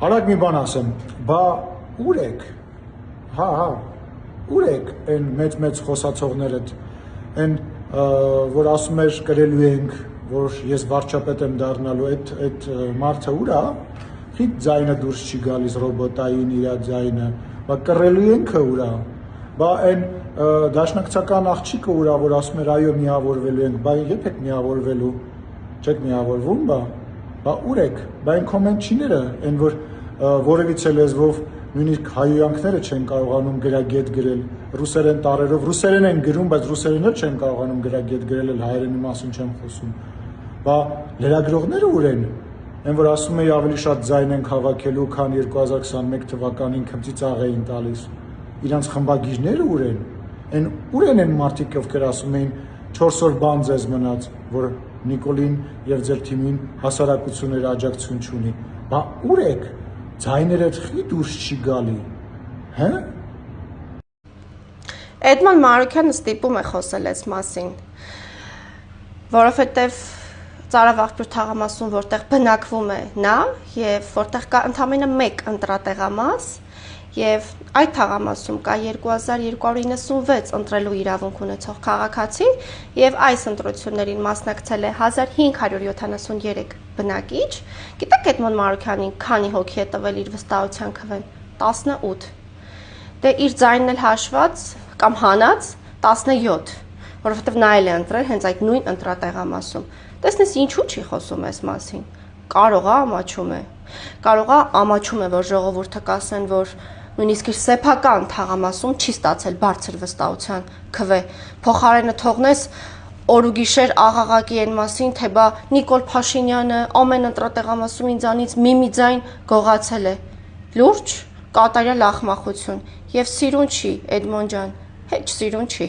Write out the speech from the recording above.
Արագ մի բան ասեմ, բա ուր եք, ուր եք են մեծ խոսացողներ են, որ ասում էր կրելու ենք, որ ես վարչապետ եմ դառնալու, այդ մարդը ուր է, խիտ ձայնը դուրս չի գալիս ռոբոտային իրա ձայնը, բա կռելու ենքը ուր է, բա այն դաշնակցական աղջիկը ուր է, որ ասում էր այո միավորվելու ենք, բա երբ եք միավորվելու, չեք միավորվում, բա ուր եք, բա այն կոմենտչիները, այն որ որևիցե լեզվով նույնիսկ հայոյանքները չեն կարողանում գրագետ գրել, ռուսերեն տարերով, ռուսերեն են գրում, բայց ռուսերեն էլ չեն կարողանում գրագետ գրել, էլ հայերենի մասին չեմ խոսում, բա լրագրողները ուր են, այն որ ասում էի ավելի շատ ձայն են հավաքելու, քան 2021 թվականին քմծի ծաղ էին տալիս, իրանց խմբագիրները ուր են, այն ուր են այն մարդիկ, ովքեր ասում էին 4 օր բան ձեզ մնաց, որ Նիկոլին եւ ձեր թիմին հասարակությունները աջակցություն չունի, բա ուր եք, ձայները խի դուրս չի գալի, հա? Էդման Մարուքյանը ստիպում է խոսել այս մասին, որովհետև Ծարավաղբյուր թաղամասում, որտեղ բնակվում է նա եւ որտեղ կա ընդամենը 1 ընտրատեղամաս եւ այդ թաղամասում կա 2296 ընտրելու իրավունք ունեցող քաղաքացի եւ այս ընտրություններին մասնակցել է 1573 բնակիչ։ Գիտեք Էդմոն Մարուքյանին քանի հոգի է տվել իր վստահության քվեն 18։ Դե իր ձայնն էլ հաշված կամ հանած 17, որովհետեւ նա էլ է ընտրել հենց այդ նույն ընտրատեղամասում։ Տեսնես ինչու չի խոսում այս մասին։ Կարող է ամաչում է, որ ժողովուրդը կասեն, որ նույնիսկ իր սեփական թաղամասում չի ստացել բարձր վստահության քվե։ Փոխարենը թողնես օր ու գիշեր աղաղակի այն մասին, թե բա Նիկոլ Փաշինյանը ամեն ընտրատեղամասում ինձանից մի ձայն գողացել է։ Լուրջ, կատարյալ ախմախություն եւ սիրուն չի, Էդմոն ջան, հեչ սիրուն չի։